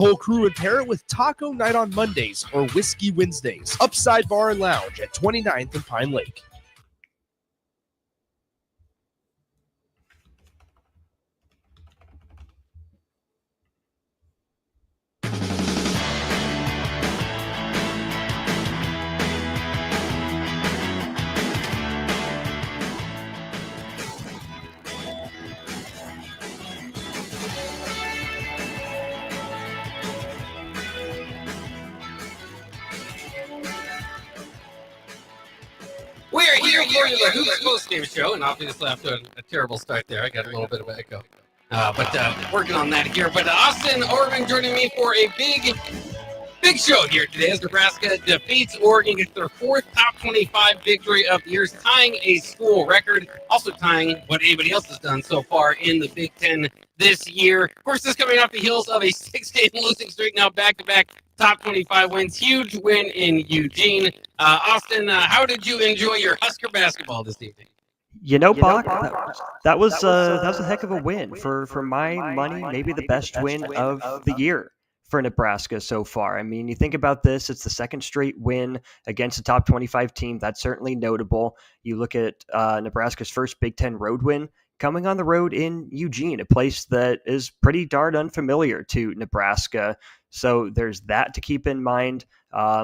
Whole crew would pair it with taco night on Mondays or whiskey Wednesdays. Upside Bar and Lounge at 29th and Pine Lake. We are here for the Hoops Postgame show, and obviously after a terrible start there, I got a little bit of an echo. But working on that here. But Austin, Oregon joining me for a big show here today as Nebraska defeats Oregon, gets their fourth top 25 victory of the year, tying a school record, also tying what anybody else has done so far in the Big Ten this year. Of course, this coming off the heels of a 6-game losing streak, now back-to-back top 25 wins. Huge win in Eugene. Austin, how did you enjoy your Husker basketball this evening? Bach, that was a heck of a win. For my money, maybe the best win of the year for Nebraska so far. I mean, you think about this, it's the second straight win against a top 25 team. That's certainly notable. You look at Nebraska's first Big Ten road win, coming on the road in Eugene, a place that is pretty darn unfamiliar to Nebraska. So there's that to keep in mind.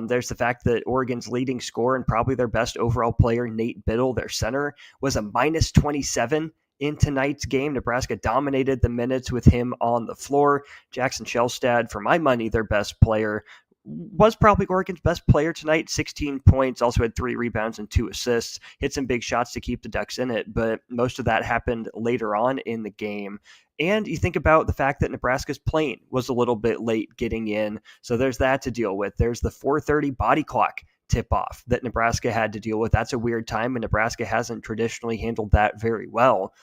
There's the fact that Oregon's leading scorer and probably their best overall player, Nate Biddle, their center, was a minus 27 in tonight's game. Nebraska dominated the minutes with him on the floor. Jackson Shellstad, for my money, their best player, was probably Oregon's best player tonight. 16 points, also had 3 rebounds and 2 assists, hit some big shots to keep the Ducks in it, but most of that happened later on in the game. And you think about the fact that Nebraska's plane was a little bit late getting in, so there's that to deal with. There's the 4:30 body clock tip-off that Nebraska had to deal with. That's a weird time, and Nebraska hasn't traditionally handled that very well.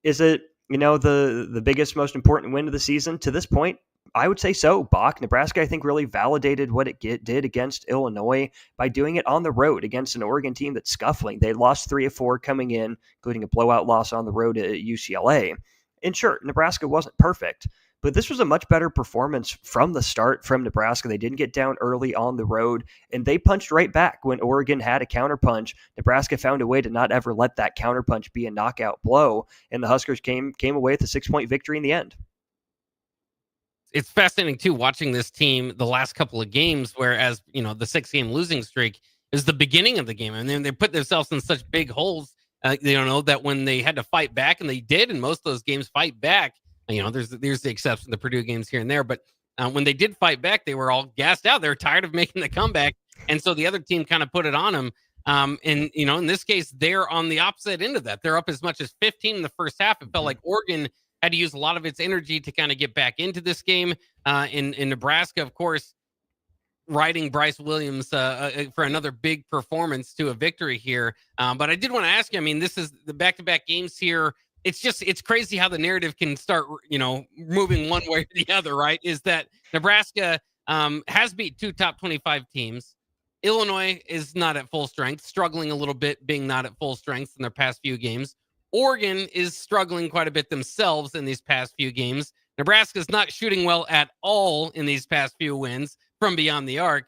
Is it, the biggest, most important win of the season to this point? I would say so, Bach. Nebraska, I think, really validated what it did against Illinois by doing it on the road against an Oregon team that's scuffling. They lost 3 of 4 coming in, including a blowout loss on the road at UCLA. And sure, Nebraska wasn't perfect, but this was a much better performance from the start from Nebraska. They didn't get down early on the road, and they punched right back when Oregon had a counterpunch. Nebraska found a way to not ever let that counterpunch be a knockout blow, and the Huskers came away with a 6-point victory in the end. It's fascinating, too, watching this team the last couple of games, whereas, the 6-game losing streak is the beginning of the game. And then they put themselves in such big holes, that when they had to fight back, and they did in most of those games fight back, there's the exception, the Purdue games here and there, but when they did fight back, they were all gassed out. They were tired of making the comeback. And so the other team kind of put it on them. And, in this case, they're on the opposite end of that. They're up as much as 15 in the first half. It felt like Oregon had to use a lot of its energy to kind of get back into this game. In Nebraska, of course, riding Bryce Williams for another big performance to a victory here. But I did want to ask you, I mean, this is the back-to-back games here. It's crazy how the narrative can start, moving one way or the other, right? Is that Nebraska has beat 2 top 25 teams. Illinois is not at full strength, struggling a little bit, being not at full strength in their past few games. Oregon is struggling quite a bit themselves in these past few games. Nebraska's not shooting well at all in these past few wins from beyond the arc.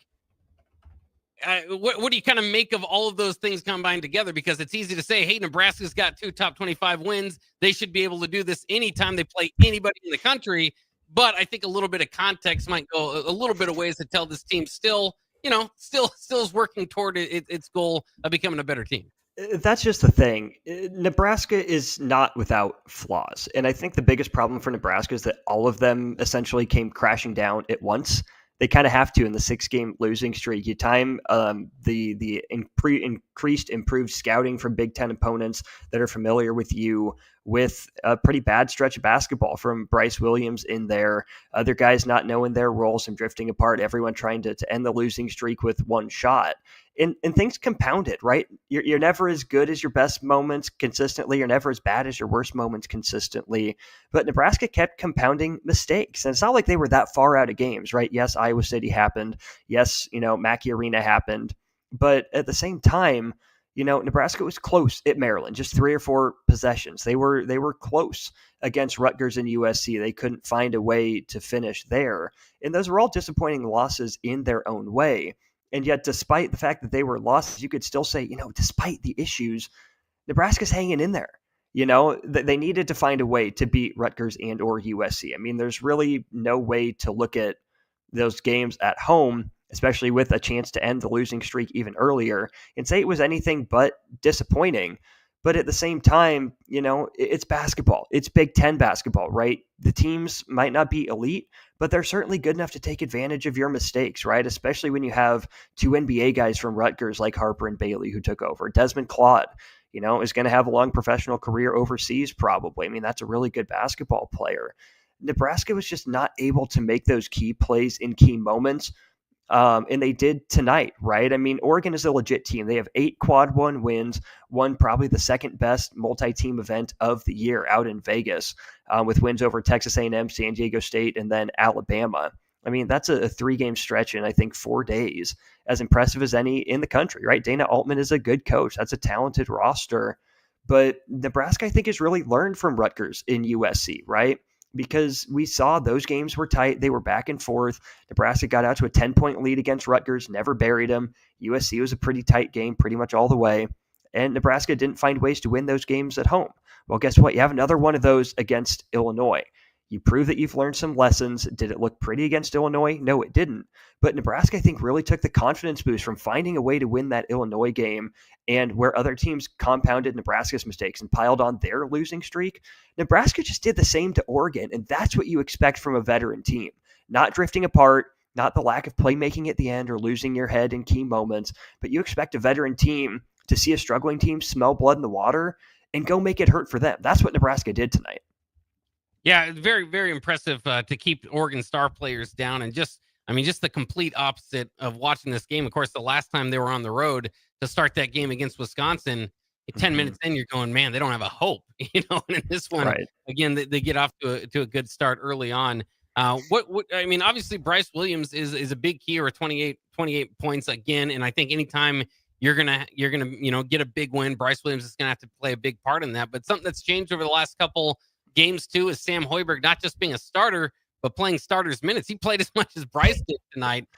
What do you kind of make of all of those things combined together? Because it's easy to say, hey, Nebraska's got 2 top 25 wins. They should be able to do this anytime they play anybody in the country. But I think a little bit of context might go a little bit of ways to tell this team still is working toward its goal of becoming a better team. That's just the thing. Nebraska is not without flaws. And I think the biggest problem for Nebraska is that all of them essentially came crashing down at once. They kind of have to in the 6-game losing streak. You time the improved scouting from Big Ten opponents that are familiar with you with a pretty bad stretch of basketball from Bryce Williams in there. Other guys not knowing their roles and drifting apart. Everyone trying to end the losing streak with one shot. And things compounded, right? You're never as good as your best moments consistently. You're never as bad as your worst moments consistently. But Nebraska kept compounding mistakes. And it's not like they were that far out of games, right? Yes, Iowa City happened. Yes, Mackey Arena happened. But at the same time, Nebraska was close at Maryland, just 3 or 4 possessions. They were close against Rutgers and USC. They couldn't find a way to finish there. And those were all disappointing losses in their own way. And yet, despite the fact that they were losses, you could still say, despite the issues, Nebraska's hanging in there. They needed to find a way to beat Rutgers and or USC. I mean, there's really no way to look at those games at home, especially with a chance to end the losing streak even earlier, and say it was anything but disappointing. But at the same time, it's basketball. It's Big Ten basketball, right? The teams might not be elite, but they're certainly good enough to take advantage of your mistakes, right? Especially when you have 2 NBA guys from Rutgers like Harper and Bailey who took over. Desmond Claude, is going to have a long professional career overseas probably. I mean, that's a really good basketball player. Nebraska was just not able to make those key plays in key moments. And they did tonight, right? I mean, Oregon is a legit team. They have 8 quad one wins, won probably the second best multi-team event of the year out in Vegas, with wins over Texas A&M, San Diego State, and then Alabama. I mean, that's a 3-game stretch in, I think, 4 days, as impressive as any in the country, right? Dana Altman is a good coach. That's a talented roster. But Nebraska, I think, has really learned from Rutgers in USC, right? Because we saw those games were tight. They were back and forth. Nebraska got out to a 10-point lead against Rutgers, never buried them. USC was a pretty tight game pretty much all the way. And Nebraska didn't find ways to win those games at home. Well, guess what? You have another one of those against Illinois. You prove that you've learned some lessons. Did it look pretty against Illinois? No, it didn't. But Nebraska, I think, really took the confidence boost from finding a way to win that Illinois game, and where other teams compounded Nebraska's mistakes and piled on their losing streak. Nebraska just did the same to Oregon, and that's what you expect from a veteran team. Not drifting apart, not the lack of playmaking at the end or losing your head in key moments, but you expect a veteran team to see a struggling team smell blood in the water and go make it hurt for them. That's what Nebraska did tonight. Yeah, very, very impressive to keep Oregon star players down, and just the complete opposite of watching this game. Of course, the last time they were on the road to start that game against Wisconsin, 10 minutes in, you're going, man, they don't have a hope, And in this one, Right. again, they get off to a good start early on. Obviously, Bryce Williams is a big key, or 28 points again, and I think anytime you're gonna get a big win, Bryce Williams is gonna have to play a big part in that. But something that's changed over the last couple games too is Sam Hoiberg not just being a starter, but playing starters minutes. He played as much as Bryce did tonight.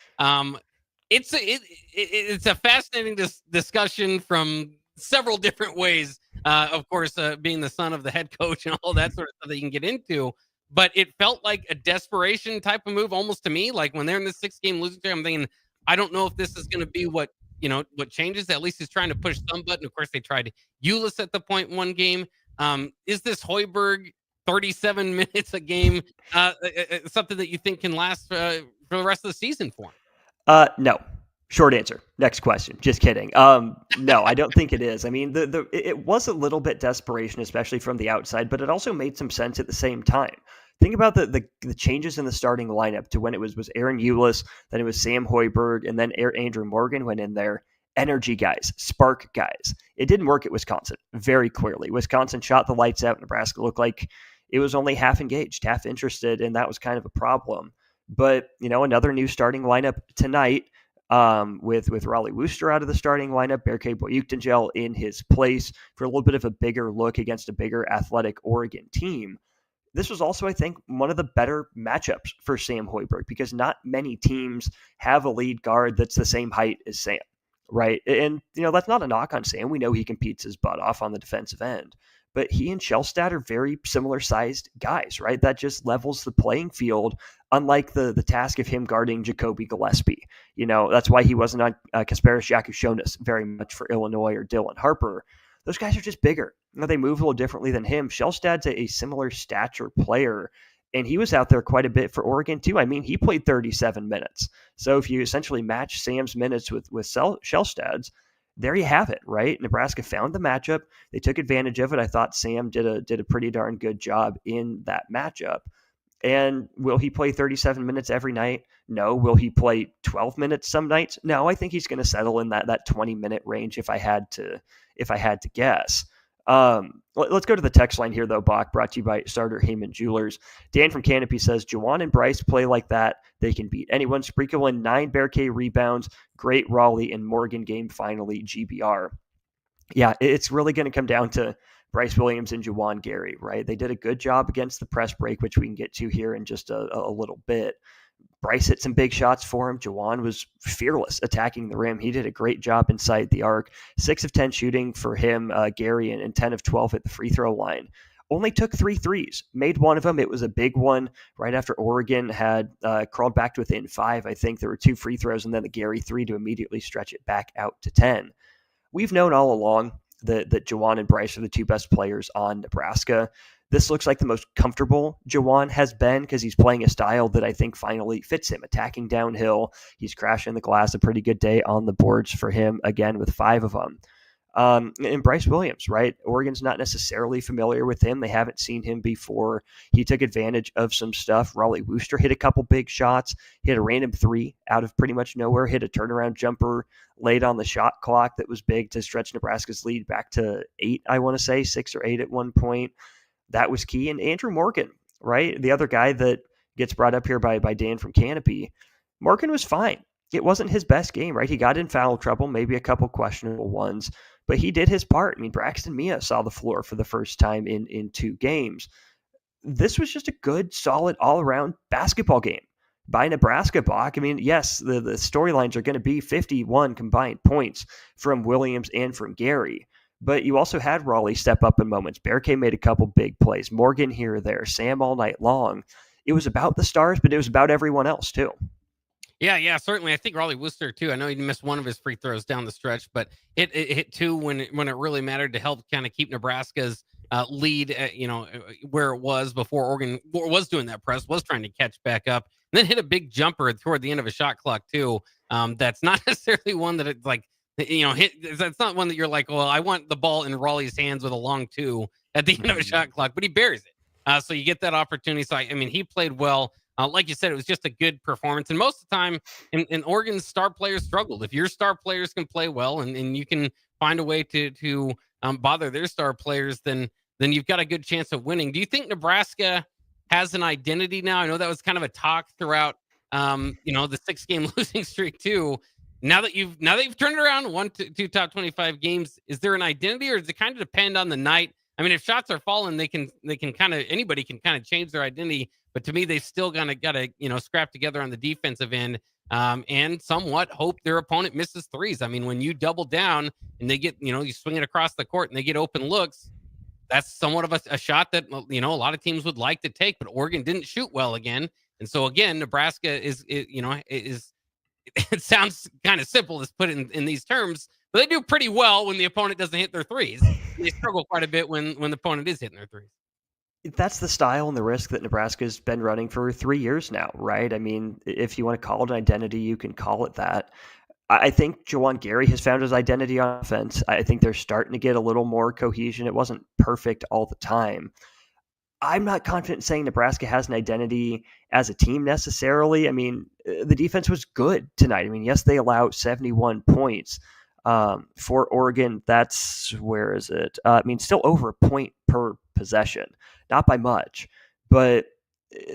It's a fascinating discussion from several different ways. Of course, being the son of the head coach and all that sort of stuff that you can get into. But it felt like a desperation type of move almost to me. Like when they're in the 6-game losing streak, I'm thinking, I don't know if this is going to be what changes. At least he's trying to push some button. Of course, they tried Ulis at the point one game. Is this Hoiberg 37 minutes a game something that you think can last for the rest of the season for him? No. Short answer. Next question. Just kidding. No, I don't think it is. I mean, it was a little bit desperation, especially from the outside, but it also made some sense at the same time. Think about the changes in the starting lineup to when it was Aaron Ulis, then it was Sam Hoiberg, and then Andrew Morgan went in there. Energy guys, spark guys. It didn't work at Wisconsin, very clearly. Wisconsin shot the lights out. Nebraska looked like it was only half engaged, half interested, and that was kind of a problem. But, another new starting lineup tonight, with Raleigh Wooster out of the starting lineup, Berke Boyuktengel in his place for a little bit of a bigger look against a bigger athletic Oregon team. This was also, I think, one of the better matchups for Sam Hoiberg, because not many teams have a lead guard that's the same height as Sam, right? And, that's not a knock on Sam. We know he competes his butt off on the defensive end. But he and Shellstad are very similar-sized guys, right? That just levels the playing field, unlike the task of him guarding Jacoby Gillespie. That's why he wasn't on Kasparis Jakushonis very much for Illinois, or Dylan Harper. Those guys are just bigger. They move a little differently than him. Shellstad's a similar stature player, and he was out there quite a bit for Oregon too. I mean, he played 37 minutes. So if you essentially match Sam's minutes with Shellstad's, there you have it, right? Nebraska found the matchup. They took advantage of it. I thought Sam did a pretty darn good job in that matchup. And will he play 37 minutes every night? No. Will he play 12 minutes some nights? No. I think he's going to settle in that 20-minute range if I had to guess. Let's go to the text line here, though, Bach, brought to you by Starter Heyman Jewelers. Dan from Canopy says, Juwan and Bryce play like that, they can beat anyone. Sprinkle in 9 Bear K rebounds. Great Raleigh and Morgan game finally, GBR. Yeah, it's really going to come down to Bryce Williams and Juwan Gary, right? They did a good job against the press break, which we can get to here in just a little bit. Bryce hit some big shots for him. Juwan was fearless attacking the rim. He did a great job inside the arc. 6 of 10 shooting for him, Gary, and 10 of 12 at the free throw line. Only took 3 threes, made one of them. It was a big one right after Oregon had crawled back to within 5. I think there were 2 free throws and then the Gary 3 to immediately stretch it back out to 10. We've known all along that Juwan and Bryce are the 2 best players on Nebraska. This looks like the most comfortable Juwan has been because he's playing a style that I think finally fits him, attacking downhill. He's crashing the glass, a pretty good day on the boards for him, again, with 5 of them. And Bryce Williams, right? Oregon's not necessarily familiar with him. They haven't seen him before. He took advantage of some stuff. Raleigh Wooster hit a couple big shots, hit a random 3 out of pretty much nowhere, hit a turnaround jumper late on the shot clock that was big to stretch Nebraska's lead back to 8, I want to say, 6 or 8 at one point. That was key. And Andrew Morgan, right? The other guy that gets brought up here by Dan from Canopy. Morgan was fine. It wasn't his best game, right? He got in foul trouble, maybe a couple questionable ones, but he did his part. I mean, Braxton Mia saw the floor for the first time in 2 games. This was just a good, solid, all-around basketball game by Nebraska, Bach. I mean, yes, the storylines are going to be 51 combined points from Williams and from Gary, but you also had Raleigh step up in moments. Bearcay made a couple big plays. Morgan here or there. Sam all night long. It was about the stars, but it was about everyone else too. Yeah, certainly. I think Raleigh Wooster too. I know he missed one of his free throws down the stretch, but it hit 2 when it really mattered to help kind of keep Nebraska's lead, where it was before Oregon was doing that press, was trying to catch back up, and then hit a big jumper toward the end of a shot clock too. That's not necessarily one that it's like, hit. That's not one that you're like, well, I want the ball in Raleigh's hands with a long 2 at the end of a shot clock, but he buries it. So you get that opportunity. So I mean, he played well. Like you said, it was just a good performance. And most of the time, in Oregon's star players struggled. If your star players can play well and you can find a way to bother their star players, then you've got a good chance of winning. Do you think Nebraska has an identity now? I know that was kind of a talk throughout, the 6-game losing streak too. Now that you've turned it around, 1 to 2 top 25 games, is there an identity, or does it kind of depend on the night? I mean, if shots are falling, anybody can kind of change their identity. But to me, they still got to scrap together on the defensive end and somewhat hope their opponent misses threes. I mean, when you double down and they get, you swing it across the court and they get open looks, that's somewhat of a shot that, a lot of teams would like to take. But Oregon didn't shoot well again. And so, again, Nebraska is it sounds kind of simple to put it in these terms, but they do pretty well when the opponent doesn't hit their threes. They struggle quite a bit when the opponent is hitting their threes. That's the style and the risk that Nebraska's been running for 3 years now, right? I mean, if you want to call it an identity, you can call it that. I think Juwan Gary has found his identity on offense. I think they're starting to get a little more cohesion. It wasn't perfect all the time. I'm not confident in saying Nebraska has an identity as a team necessarily. I mean, the defense was good tonight. I mean, yes, they allowed 71 points for Oregon. That's, where is it? I mean, still over a point per possession, not by much, but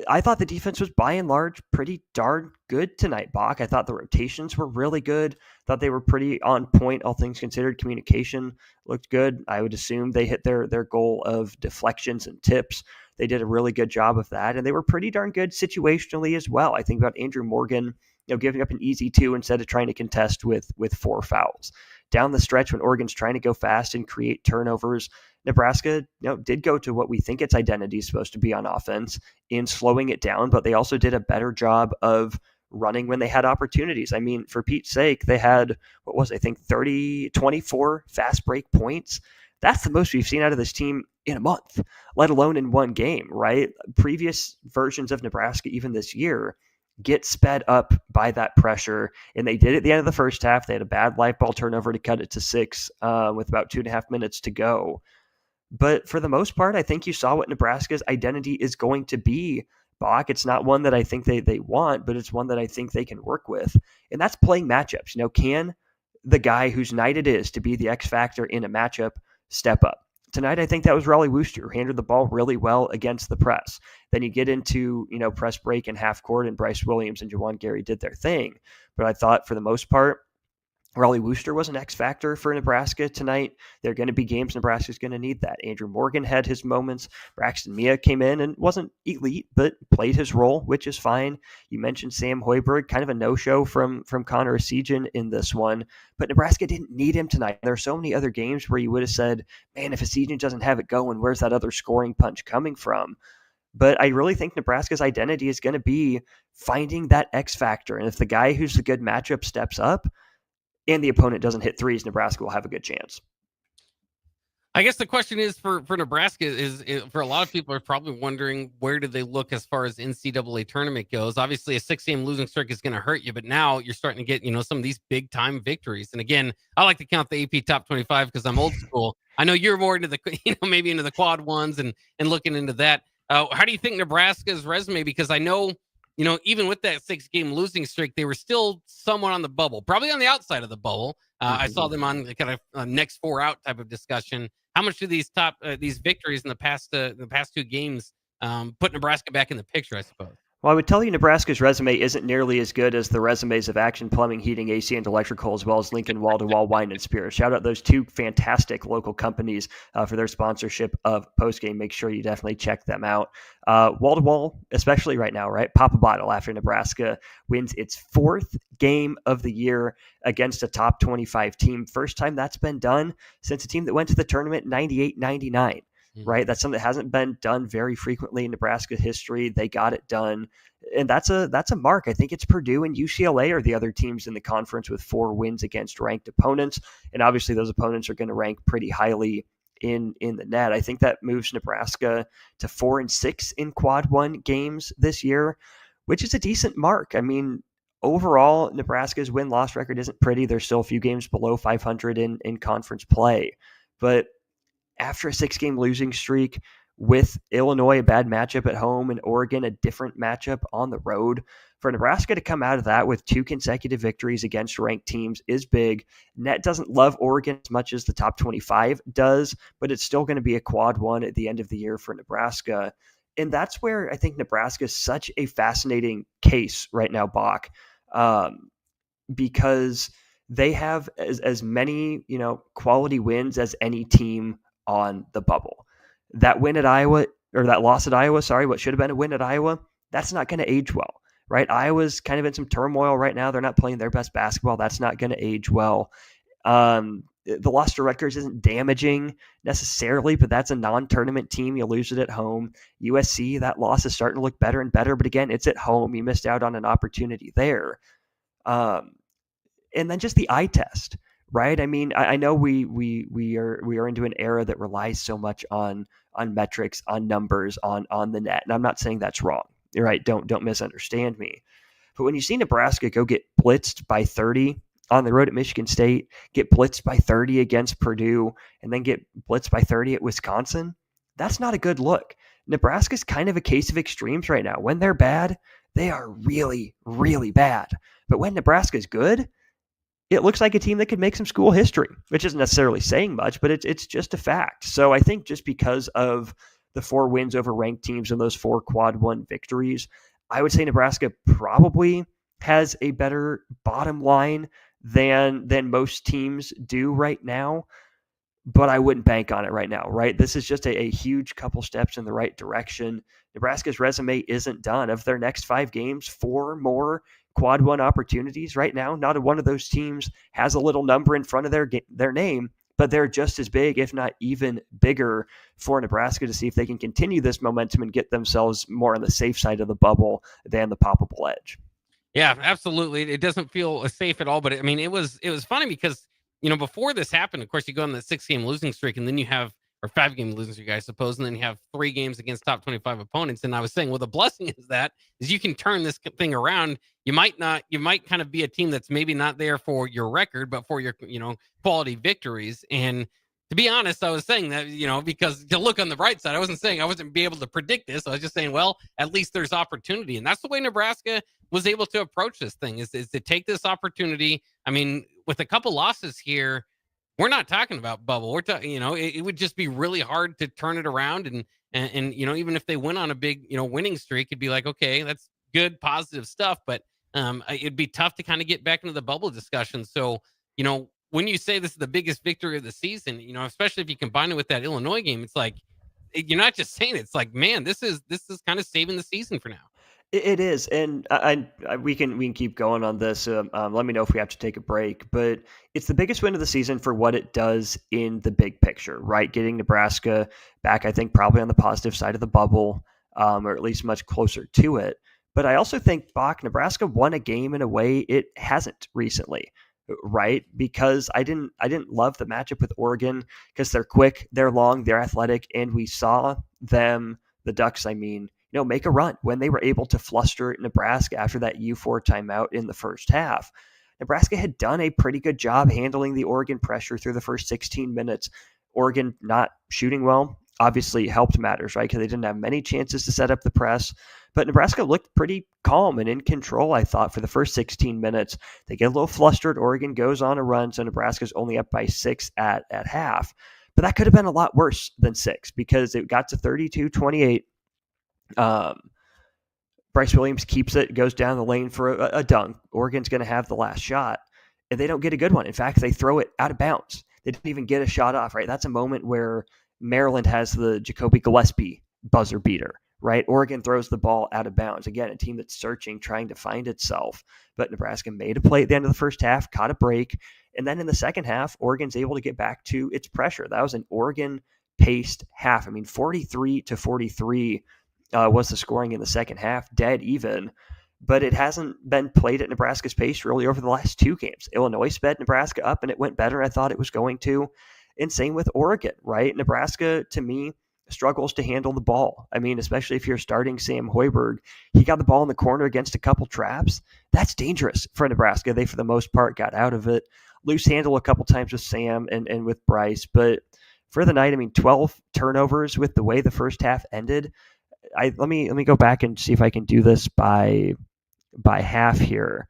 I thought the defense was by and large pretty darn good tonight, Bach. I thought the rotations were really good. Thought they were pretty on point, all things considered. Communication looked good. I would assume they hit their goal of deflections and tips. They did a really good job of that, and they were pretty darn good situationally as well. I think about Andrew Morgan, giving up an easy 2 instead of trying to contest with 4 fouls. Down the stretch when Oregon's trying to go fast and create turnovers, Nebraska did go to what we think its identity is supposed to be on offense in slowing it down, but they also did a better job of running when they had opportunities. I mean, for Pete's sake, they had, 24 fast break points. That's the most we've seen out of this team in a month, let alone in one game, right? Previous versions of Nebraska, even this year, get sped up by that pressure. And they did it at the end of the first half. They had a bad light ball turnover to cut it to 6 with about 2.5 minutes to go. But for the most part, I think you saw what Nebraska's identity is going to be, Bach. It's not one that I think they want, but it's one that I think they can work with. And that's playing matchups. Can the guy whose night it is to be the X factor in a matchup step up? Tonight, I think that was Raleigh Wooster, who handled the ball really well against the press. Then you get into, press break and half court, and Bryce Williams and Juwan Gary did their thing. But I thought for the most part, Raleigh Wooster was an X factor for Nebraska tonight. There are going to be games Nebraska's going to need that. Andrew Morgan had his moments. Braxton Mia came in and wasn't elite, but played his role, which is fine. You mentioned Sam Hoiberg, kind of a no-show from Connor Essegian in this one, but Nebraska didn't need him tonight. There are so many other games where you would have said, man, if Essegian doesn't have it going, where's that other scoring punch coming from? But I really think Nebraska's identity is going to be finding that X factor. And if the guy who's the good matchup steps up, and the opponent doesn't hit threes, Nebraska will have a good chance. I guess the question is for Nebraska is for a lot of people are probably wondering, where do they look as far as NCAA tournament goes? Obviously, a 6-game losing streak is going to hurt you, but now you're starting to get, some of these big time victories. And again, I like to count the AP top 25 because I'm old school. I know you're more into the, maybe into the quad ones and looking into that. How do you think Nebraska's resume? Because I know, even with that 6-game losing streak, they were still somewhat on the bubble, probably on the outside of the bubble. I saw them on the kind of next 4 out type of discussion. How much do these these victories in the past 2 games put Nebraska back in the picture, I suppose? Well, I would tell you Nebraska's resume isn't nearly as good as the resumes of Action Plumbing, Heating, AC, and Electrical, as well as Lincoln Wall-to-Wall Wine and Spirits. Shout out those 2 fantastic local companies for their sponsorship of Postgame. Make sure you definitely check them out. Wall-to-Wall, especially right now, right? Pop a bottle after Nebraska wins its 4th game of the year against a top 25 team. First time that's been done since a team that went to the tournament in 98-99. Right. That's something that hasn't been done very frequently in Nebraska history. They got it done. And that's a mark. I think it's Purdue and UCLA are the other teams in the conference with 4 wins against ranked opponents. And obviously those opponents are going to rank pretty highly in the net. I think that moves Nebraska to 4-6 in quad 1 games this year, which is a decent mark. I mean, overall, Nebraska's win-loss record isn't pretty. There's still a few games below 500 in conference play. But after a 6-game losing streak with Illinois, a bad matchup at home, and Oregon, a different matchup on the road, for Nebraska to come out of that with 2 consecutive victories against ranked teams is big. Net doesn't love Oregon as much as the top 25 does, but it's still going to be a quad 1 at the end of the year for Nebraska. And that's where I think Nebraska is such a fascinating case right now, Bach, because they have as many, quality wins as any team on the bubble. That win at Iowa, or that loss at Iowa, what should have been a win at Iowa, that's not going to age well, right? Iowa's kind of in some turmoil right now. They're not playing their best basketball. That's not going to age well. The loss to Rutgers isn't damaging necessarily, but that's a non-tournament team. You lose it at home. USC, that loss is starting to look better and better, but again, it's at home. You missed out on an opportunity there. And then just the eye test. Right. I mean, I know we are into an era that relies so much on metrics, on numbers, on the net. And I'm not saying that's wrong. You're right. Don't misunderstand me. But when you see Nebraska go get blitzed by 30 on the road at Michigan State, get blitzed by 30 against Purdue, and then get blitzed by 30 at Wisconsin, that's not a good look. Nebraska's kind of a case of extremes right now. When they're bad, they are really, really bad. But when Nebraska's good, it looks like a team that could make some school history, which isn't necessarily saying much, but it's just a fact. So I think just because of the 4 wins over ranked teams and those 4 quad 1 victories, I would say Nebraska probably has a better bottom line than most teams do right now. But I wouldn't bank on it right now, right? This is just a huge couple steps in the right direction. Nebraska's resume isn't done. Of their next 5 games, 4 more quad 1 opportunities right now. Not one of those teams has a little number in front of their name, but they're just as big, if not even bigger, for Nebraska to see if they can continue this momentum and get themselves more on the safe side of the bubble than the poppable edge. Yeah, absolutely. It doesn't feel safe at all, but I mean, it was funny because, before this happened, of course, you go on the 6-game losing streak and then you have, or 5-game losing streak, I suppose, and then you have 3 games against top 25 opponents. And I was saying, well, the blessing is you can turn this thing around. You might kind of be a team that's maybe not there for your record, but for your, quality victories. And to be honest, I was saying that, because to look on the bright side, I wasn't saying I wasn't be able to predict this. I was just saying, well, at least there's opportunity. And that's the way Nebraska was able to approach this thing is to take this opportunity. I mean, with a couple losses here, we're not talking about bubble. We're talking, it would just be really hard to turn it around. And even if they went on a big, winning streak, it'd be like, okay, that's good, positive stuff. But it'd be tough to kind of get back into the bubble discussion. So when you say this is the biggest victory of the season, especially if you combine it with that Illinois game, it's like you're not just saying it. It's like, man, this is kind of saving the season for now. It is, and we can keep going on this. Let me know if we have to take a break, but it's the biggest win of the season for what it does in the big picture, right? Getting Nebraska back, I think, probably on the positive side of the bubble, or at least much closer to it. But I also think Nebraska won a game in a way it hasn't recently, right? Because I didn't love the matchup with Oregon because they're quick, they're long, they're athletic, and we saw them, the Ducks, I mean, make a run when they were able to fluster Nebraska after that U4 timeout in the first half. Nebraska had done a pretty good job handling the Oregon pressure through the first 16 minutes. Oregon not shooting well obviously helped matters, right? Because they didn't have many chances to set up the press. But Nebraska looked pretty calm and in control, I thought, for the first 16 minutes. They get a little flustered. Oregon goes on a run, so Nebraska's only up by 6 at half. But that could have been a lot worse than 6 because it got to 32-28. Bryce Williams keeps it, goes down the lane for a dunk. Oregon's going to have the last shot, and they don't get a good one. In fact, they throw it out of bounds. They didn't even get a shot off, right? That's a moment where Maryland has the Jacoby Gillespie buzzer beater, right? Oregon throws the ball out of bounds. Again, a team that's searching, trying to find itself. But Nebraska made a play at the end of the first half, caught a break, and then in the second half, Oregon's able to get back to its pressure. That was an Oregon-paced half. I mean, 43-43 was the scoring in the second half, dead even, but it hasn't been played at Nebraska's pace really over the last 2 games. Illinois sped Nebraska up and it went better. I thought it was going to. And same with Oregon, right? Nebraska, to me, struggles to handle the ball. I mean, especially if you're starting Sam Hoiberg, he got the ball in the corner against a couple traps. That's dangerous for Nebraska. They, for the most part, got out of it. Loose handle a couple times with Sam and with Bryce. But for the night, I mean, 12 turnovers with the way the first half ended. Let me go back and see if I can do this by half here.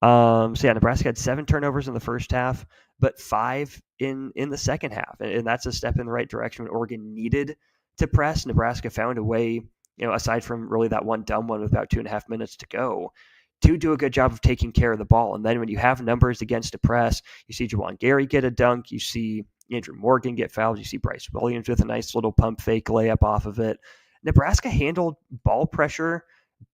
So yeah, Nebraska had 7 turnovers in the first half, but 5 in the second half, and that's a step in the right direction. When Oregon needed to press, Nebraska found a way. Aside from really that one dumb one with about 2.5 minutes to go, to do a good job of taking care of the ball. And then when you have numbers against a press, you see Juwan Gary get a dunk, you see Andrew Morgan get fouled, you see Bryce Williams with a nice little pump fake layup off of it. Nebraska handled ball pressure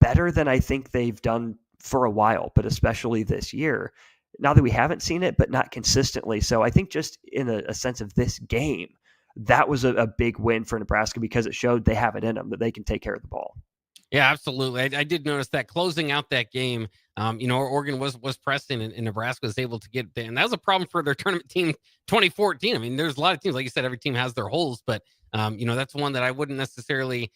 better than I think they've done for a while, but especially this year. Now that we haven't seen it, but not consistently. So I think just in a sense of this game, that was a big win for Nebraska because it showed they have it in them, that they can take care of the ball. Yeah, absolutely. I did notice that closing out that game, Oregon was pressing and Nebraska was able to get there. And that was a problem for their tournament team 2014. I mean, there's a lot of teams, like you said, every team has their holes, but that's one that I wouldn't necessarily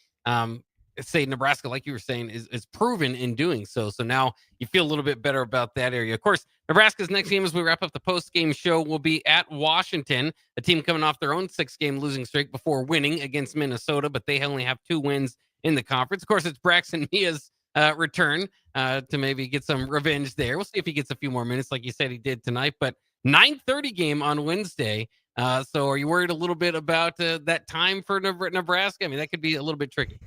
say Nebraska, like you were saying, is proven in doing so. So now you feel a little bit better about that area. Of course, Nebraska's next game as we wrap up the post-game show will be at Washington, a team coming off their own 6-game losing streak before winning against Minnesota, but they only have 2 wins in the conference. Of course, it's Braxton Mia's return to maybe get some revenge there. We'll see if he gets a few more minutes like you said he did tonight, but 9:30 game on Wednesday. So are you worried a little bit about that time for Nebraska? I mean, that could be a little bit tricky.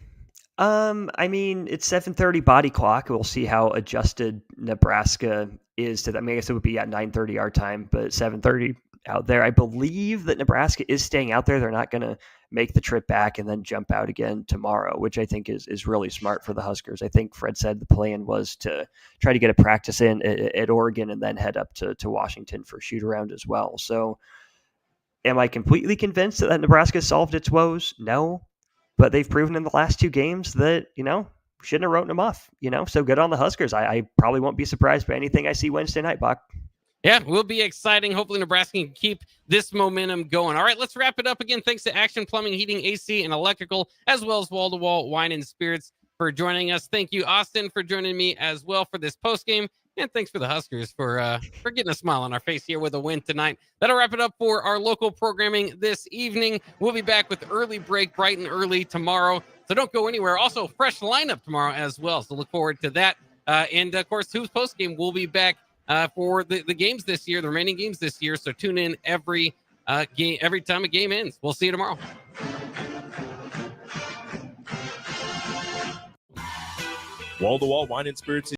I mean, it's 7:30 body clock. We'll see how adjusted Nebraska is to that. I mean, I guess it would be at 9:30 our time, but 7:30 out there. I believe that Nebraska is staying out there. They're not going to make the trip back and then jump out again tomorrow, which I think is really smart for the Huskers. I think Fred said the plan was to try to get a practice in at Oregon and then head up to Washington for shoot around as well. So am I completely convinced that Nebraska solved its woes? No. But they've proven in the last 2 games that, shouldn't have written them off, So good on the Huskers. I probably won't be surprised by anything I see Wednesday night, Buck. Yeah, will be exciting. Hopefully Nebraska can keep this momentum going. All right, let's wrap it up again. Thanks to Action Plumbing, Heating, AC, and Electrical, as well as Wall to Wall Wine and Spirits for joining us. Thank you, Austin, for joining me as well for this postgame. And thanks for the Huskers for getting a smile on our face here with a win tonight. That'll wrap it up for our local programming this evening. We'll be back with early break, bright and early tomorrow. So don't go anywhere. Also, fresh lineup tomorrow as well. So look forward to that. And, of course, Who's Postgame will be back for the games this year, the remaining games this year. So tune in every time a game ends. We'll see you tomorrow. Wall to Wall Wine and Spirits